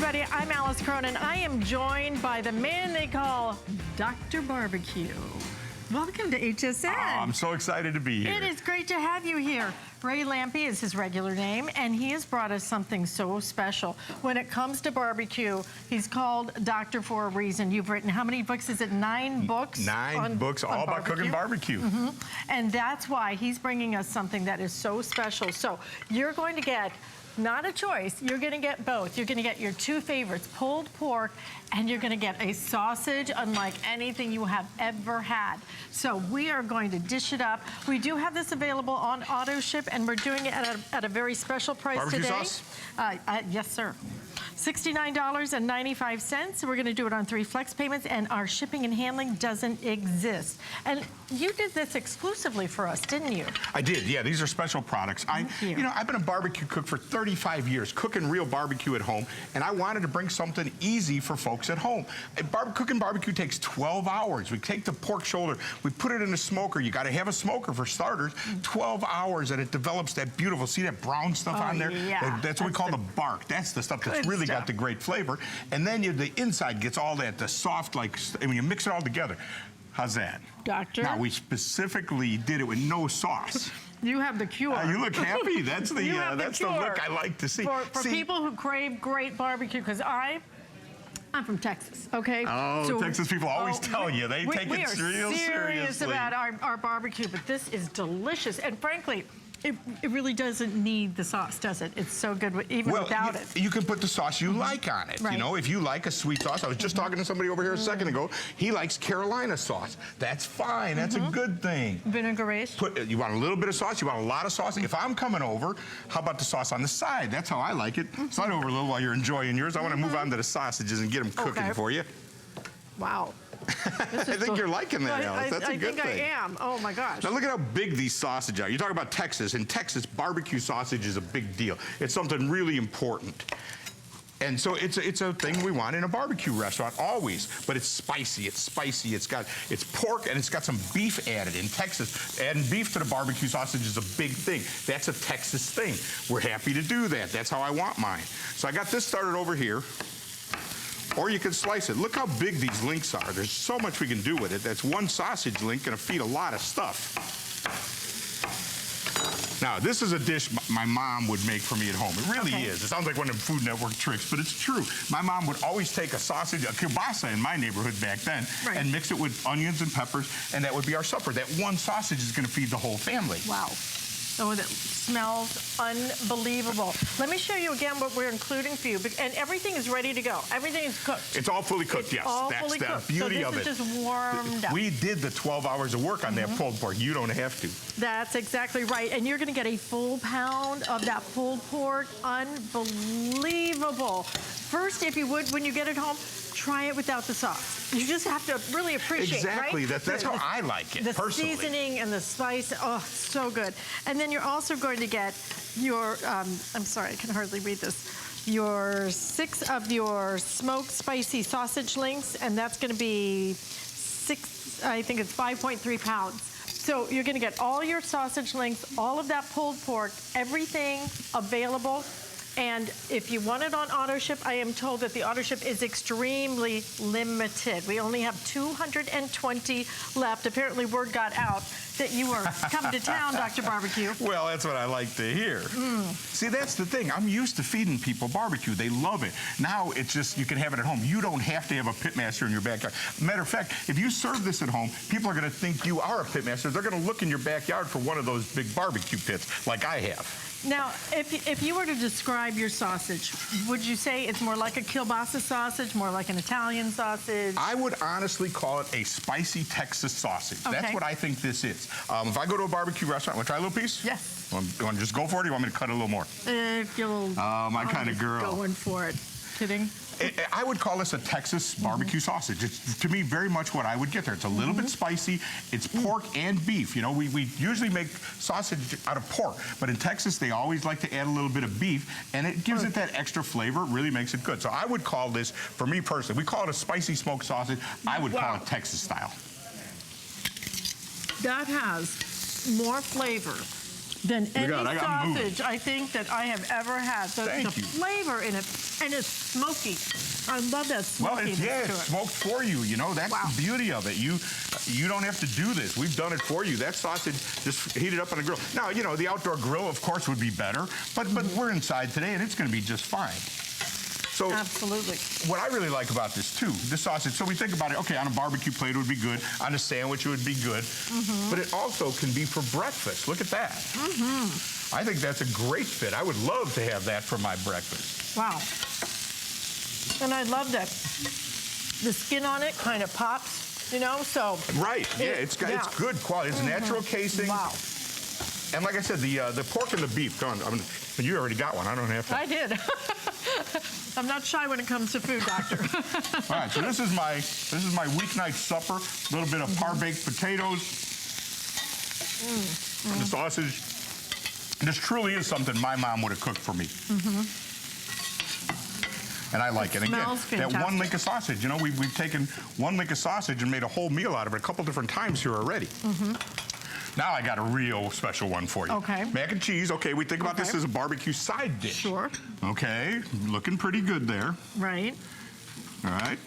everybody. I'm Alice Cronin. I am joined by the man they call Dr. Barbecue. Welcome to HSN. Oh, I'm so excited to be here. It is great to have you here. Ray Lampe is his regular name, and he has brought us something so special. When it comes to barbecue, he's called Doctor for a reason. You've written, how many books? Is it 9 books? 9 books, all about cooking barbecue. And that's why he's bringing us something that is so special. So you're going to get not a choice, you're gonna get both. You're gonna get your 2 favorites, pulled pork, and you're gonna get a sausage unlike anything you have ever had. So we are going to dish it up. We do have this available on auto ship, and we're doing it at a very special price barbecue today. Sauce? Yes, sir. $69.95. We're gonna do it on 3 flex payments, and our shipping and handling doesn't exist. And you did this exclusively for us, didn't you? I did, yeah, these are special products. You know, I've been a barbecue cook for 35 years, cooking real barbecue at home, and I wanted to bring something easy for folks at home. Cooking barbecue takes 12 hours. We take the pork shoulder, we put it in a smoker. You gotta have a smoker for starters. 12 hours, and it develops that beautiful, see that brown stuff on there? Yeah. That's what we call the bark. That's the stuff that's really got the great flavor. And then the inside gets all that, the soft, like, I mean, you mix it all together. How's that? Doctor? Now, we specifically did it with no sauce. You have the cure. You look happy. That's the that's the look I like to see. For people who crave great barbecue, because I'm from Texas, okay? Oh, so, Texas people always tell you. They take it real seriously. About our barbecue, but this is delicious. And frankly, it really doesn't need the sauce, does it? It's so good even without it. You can put the sauce you like on it. Right. You know, if you like a sweet sauce. I was just talking to somebody over here a second ago. He likes Carolina sauce. That's fine. That's a good thing. Vinaigrette. You want a little bit of sauce? You want a lot of sauce? If I'm coming over, how about the sauce on the side? That's how I like it. Slide over a little while you're enjoying yours. I want to move on to the sausages and get them cooking for you. Wow. I think you're liking that, Alice. That's a good thing. I think I am. Oh, my gosh. Now, look at how big these sausages are. You talk about Texas. In Texas, barbecue sausage is a big deal. It's something really important. And so it's a thing we want in a barbecue restaurant, always. But it's spicy. It's pork, and it's got some beef added. In Texas, adding beef to the barbecue sausage is a big thing. That's a Texas thing. We're happy to do that. That's how I want mine. So I got this started over here. Or you can slice it. Look how big these links are. There's so much we can do with it. That's one sausage link gonna feed a lot of stuff. Now, this is a dish my mom would make for me at home. It really is. It sounds like one of the Food Network tricks, but it's true. My mom would always take a sausage, a kielbasa in my neighborhood back then, and mix it with onions and peppers, and that would be our supper. That one sausage is gonna feed the whole family. Wow. Oh, that smells unbelievable. Let me show you again what we're including for you. And everything is ready to go. Everything is cooked. It's all fully cooked, yes. That's the beauty of it. So this is just warmed up. We did the 12 hours of work on that pulled pork. You don't have to. That's exactly right. And you're gonna get a full pound of that pulled pork. Unbelievable. First, if you would, when you get it home, try it without the sauce. You just have to really appreciate it, right? That's how I like it, personally. The seasoning and the spice, oh, so good. And then you're also going to get your, I'm sorry, I can hardly read this, your 6 of your smoked spicy sausage links, and that's gonna be 6, I think it's 5.3 pounds. So you're gonna get all your sausage links, all of that pulled pork, everything available. And if you want it on auto ship, I am told that the auto ship is extremely limited. We only have 220 left. Apparently word got out that you were coming to town, Dr. Barbecue. Well, that's what I like to hear. See, that's the thing. I'm used to feeding people barbecue. They love it. Now it's just, you can have it at home. You don't have to have a pitmaster in your backyard. Matter of fact, if you serve this at home, people are gonna think you are a pitmaster. They're gonna look in your backyard for one of those big barbecue pits like I have. Now, if you were to describe your sausage, would you say it's more like a kielbasa sausage, more like an Italian sausage? I would honestly call it a spicy Texas sausage. That's what I think this is. If I go to a barbecue restaurant, want to try a little piece? Yes. You want to just go for it, or you want me to cut a little more? If you'll... my kind of girl. Going for it. Kidding? I would call this a Texas barbecue sausage. It's, to me, very much what I would get there. It's a little bit spicy. It's pork and beef. You know, we usually make sausage out of pork, but in Texas, they always like to add a little bit of beef, and it gives it that extra flavor. It really makes it good. So I would call this, for me personally, we call it a spicy smoked sausage. I would call it Texas style. That has more flavor than any I got moving. sausage I think that I have ever had. The Thank you. flavor in it, and it's smoky. I love that smokiness it's smoked for you. You know, that's the beauty of it. You don't have to do this. We've done it for you. That sausage, just heat it up on a grill. Now, you know, the outdoor grill, of course, would be better, but we're inside today, and it's going to be just fine. So absolutely. What I really like about this, too, the sausage, so we think about it, okay, on a barbecue plate it would be good, on a sandwich it would be good, but it also can be for breakfast. Look at that. I think that's a great fit. I would love to have that for my breakfast. Wow. And I love that the skin on it kind of pops, you know, so. Right, it's good quality. It's natural casing. Wow. And like I said, the pork and the beef, you already got one. I don't have to. I did. I'm not shy when it comes to food, Doctor. All right, so this is my weeknight supper. A little bit of par-baked potatoes. And the sausage. This truly is something my mom would have cooked for me. And I like it. Again, that one link of sausage. You know, we've taken one link of sausage and made a whole meal out of it a couple different times here already. Now I got a real special one for you. Okay. Mac and cheese. Okay, we think about this as a barbecue side dish. Sure. Okay, looking pretty good there. Right. All right.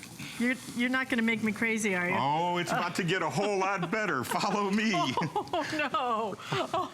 You're not going to make me crazy, are you? Oh, it's about to get a whole lot better. Follow me. Oh, no.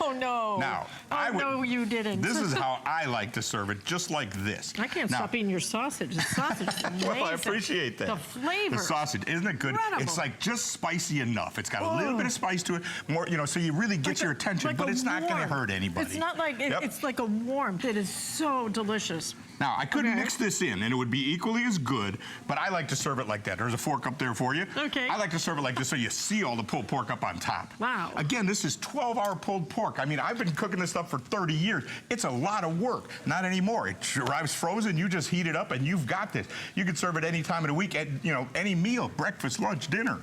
Oh, no. Now, no, you didn't. This is how I like to serve it, just like this. I can't stop eating your sausage. The sausage is amazing. Well, I appreciate that. The flavor. The sausage, isn't it good? Incredible. It's like just spicy enough. It's got a little bit of spice to it, more, you know, so you really get your attention, but it's not going to hurt anybody. It's not like, it's like a warmth. It is so delicious. Now, I could mix this in, and it would be equally as good, but I like to serve it like that. There's a fork up there for you. Okay. I like to serve it like this so you see all the pulled pork up on top. Wow. Again, this is 12-hour pulled pork. I mean, I've been cooking this stuff for 30 years. It's a lot of work. Not anymore. It arrives frozen. You just heat it up, and you've got this. You can serve it any time of the week at, you know, any meal, breakfast, lunch, dinner.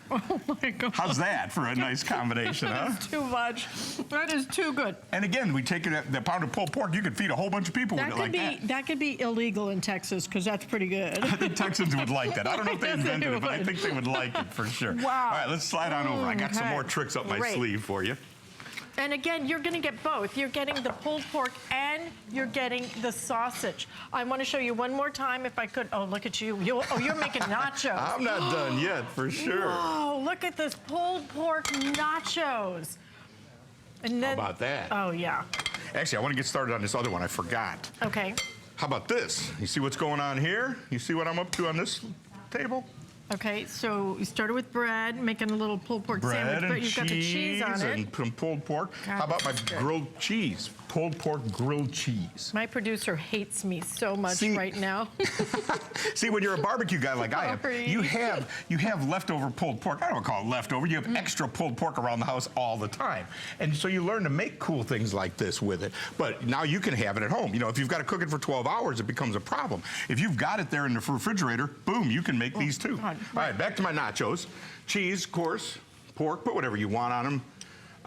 Oh, my God. How's that for a nice combination, huh? That's too much. That is too good. And again, we take the pound of pulled pork. You could feed a whole bunch of people with it like that. That could be illegal in Texas because that's pretty good. I think Texans would like that. I don't know if they Yes, invented they it, but I would. think they would like it for sure. Wow. All right, let's slide on over. I got some Okay. more tricks up my Great. sleeve for you. And again, you're going to get both. You're getting the pulled pork and you're getting the sausage. I want to show you one more time if I could. Oh, look at you. You're making nachos. I'm not done yet, for sure. Whoa, look at this pulled pork nachos. And then, How about that? Oh, yeah. Actually, I want to get started on this other one. I forgot. Okay. How about this? You see what's going on here? You see what I'm up to on this table? Okay, so you started with bread, making a little pulled pork Bread sandwich, but and you've got the cheese on it. and some pulled pork. God, How about my that's good. grilled cheese? Pulled pork grilled cheese. My producer hates me so much See- right now. See, when you're a barbecue guy like I am, Sorry. you have leftover pulled pork. I don't call it leftover. You have extra pulled pork around the house all the time. And so you learn to make cool things like this with it. But now you can have it at home. You know, if you've got to cook it for 12 hours, it becomes a problem. If you've got it there in the refrigerator, boom, you can make these too. God. All right, back to my nachos. Cheese, of course, pork, put whatever you want on them.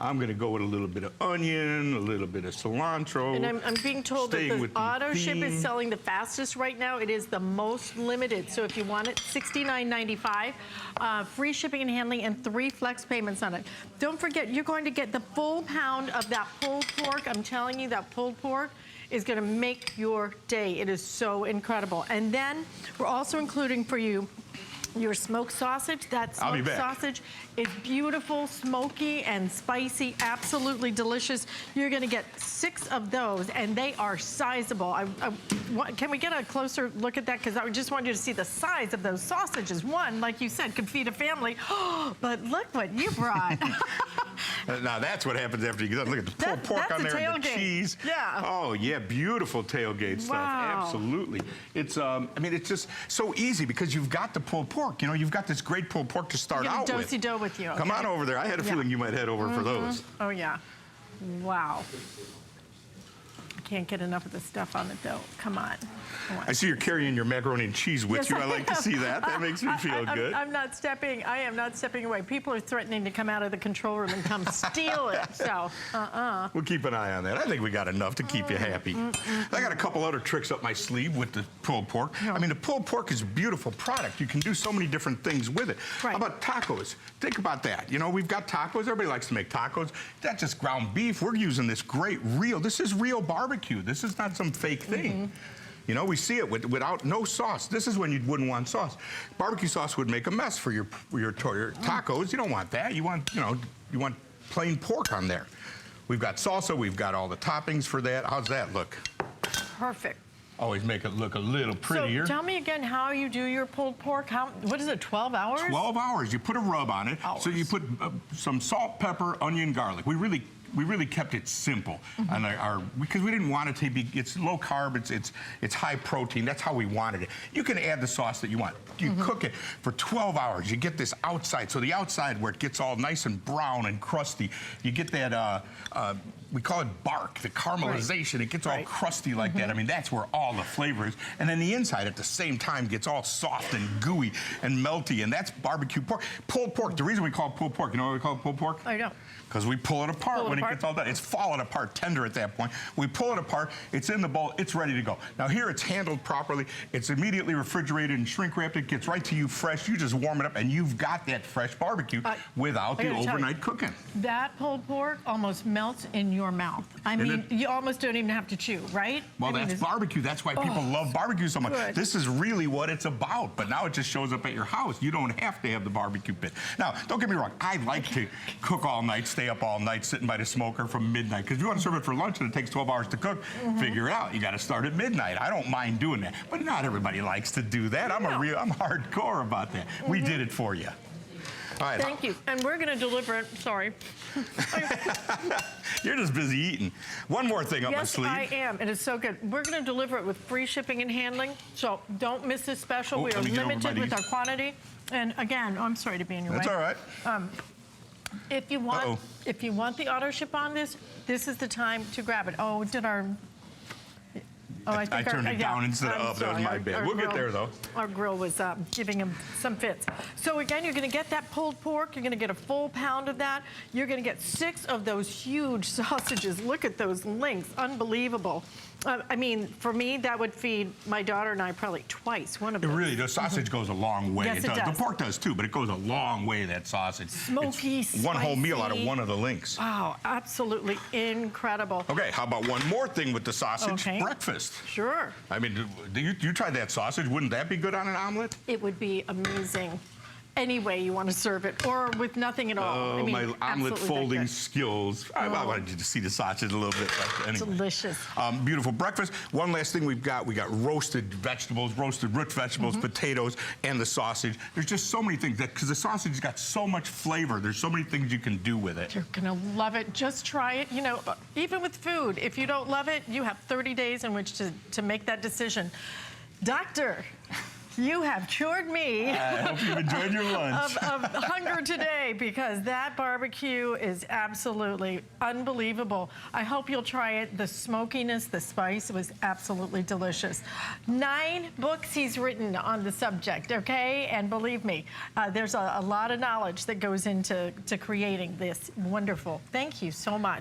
I'm going to go with a little bit of onion, a little bit of cilantro. And I'm being told that Staying the with the auto ship theme. is selling the fastest right now. It is the most limited. So if you want it, $69.95, free shipping and handling, and 3 flex payments on it. Don't forget, you're going to get the full pound of that pulled pork. I'm telling you, that pulled pork is going to make your day. It is so incredible. And then we're also including for you your smoked sausage. That I'll be smoked back. sausage is beautiful, smoky, and spicy, absolutely delicious. You're gonna get 6 of those, and they are sizable. Can we get a closer look at that? Because I just wanted you to see the size of those sausages. One, like you said, could feed a family. But look what you brought. Now that's what happens after you get done. Look at the pulled pork that's on the there and the tailgate. cheese. Yeah. Oh yeah, beautiful tailgate stuff. Wow. Absolutely. It's I mean, it's just so easy because you've got the pulled pork. You know, you've got this great pulled pork to start You have out a with. do-si-do with you. Come okay? on over there. I had a feeling you might head over for those. Oh yeah. Wow. can't get enough of the stuff on the dough. Come on. I see you're carrying your macaroni and cheese with you. I like to see that. That makes me feel good. I am not stepping away. People are threatening to come out of the control room and come steal it. So, We'll keep an eye on that. I think we got enough to keep you happy. I got a couple other tricks up my sleeve with the pulled pork. I mean, the pulled pork is a beautiful product. You can do so many different things with it. Right. How about tacos? Think about that. You know, we've got tacos. Everybody likes to make tacos. That's just ground beef. We're using this great real. This is real barbecue. This is not some fake thing. You know, we see it without no sauce. This is when you wouldn't want sauce. Barbecue sauce would make a mess for your tacos. You don't want that. You want, you want plain pork on there. We've got salsa. We've got all the toppings for that. How's that look? perfect. Always make it look a little prettier. So tell me again how you do your pulled pork. What is it, 12 hours? 12 hours. You put a rub on it. So you put some salt, pepper, onion, garlic. We really kept it simple, and because we didn't want it to be. It's low carb. It's high protein. That's how we wanted it. You can add the sauce that you want. You cook it for 12 hours. You get this outside. So the outside where it gets all nice and brown and crusty. You get that. We call it bark, the caramelization. Right. It gets all crusty like that. I mean, that's where all the flavor is. And then the inside at the same time gets all soft and gooey and melty, and that's barbecue pork. Pulled pork, the reason we call it pulled pork, you know why we call it pulled pork? I know. Because we pull it apart when it gets all done. It's falling apart tender at that point. We pull it apart, it's in the bowl, it's ready to go. Now here it's handled properly, it's immediately refrigerated and shrink wrapped, it gets right to you fresh, you just warm it up and you've got that fresh barbecue without the overnight cooking. That pulled pork almost melts in your mouth. I mean, you almost don't even have to chew, right? Well, that's barbecue. That's why people love barbecue so much. Good. This is really what it's about, but now it just shows up at your house. You don't have to have the barbecue pit. Now, don't get me wrong, I like to cook all night, stay up all night, sitting by the smoker from midnight, because if you want to serve it for lunch and it takes 12 hours to cook, figure it out. You got to start at midnight. I don't mind doing that, but not everybody likes to do that. I'm hardcore about that. We did it for you. All right. Thank you. And we're going to deliver it. Sorry. You're just busy eating. One more thing up my sleeve. Yes, I am. And it's so good. We're going to deliver it with free shipping and handling. So don't miss this special. We are limited with our quantity. And again, I'm sorry to be in your way. That's all right. If you want the auto ship on this, this is the time to grab it. Oh, did our... Oh, I turned it down instead of up. That was my bad. We'll get there, though. Our grill was giving him some fits. So, again, you're going to get that pulled pork. You're going to get a full pound of that. You're going to get 6 of those huge sausages. Look at those links. Unbelievable. I mean, for me, that would feed my daughter and I probably twice. One of them. It really does. Sausage goes a long way. Yes, it does. The pork does, too, but it goes a long way, that sausage. Smoky, it's one whole meal out of one of the links. Wow, absolutely incredible. Okay, how about one more thing with the sausage? Breakfast. Sure. I mean, you tried that sausage. Wouldn't that be good on an omelet? It would be amazing. Any way you want to serve it, or with nothing at all. Oh, I mean, my omelet folding skills. I wanted you to see the sausage a little bit. But anyway. Delicious. Beautiful breakfast. One last thing we got roasted vegetables, roasted root vegetables, potatoes, and the sausage. There's just so many things, because the sausage has got so much flavor. There's so many things you can do with it. You're going to love it. Just try it. You know, even with food, if you don't love it, you have 30 days in which to make that decision. Doctor, you have cured me. I hope you've enjoyed your lunch. of hunger today, because that barbecue is absolutely unbelievable. I hope you'll try it. The smokiness, the spice was absolutely delicious. 9 books he's written on the subject, okay? And believe me, there's a lot of knowledge that goes into creating this wonderful. Thank you so much.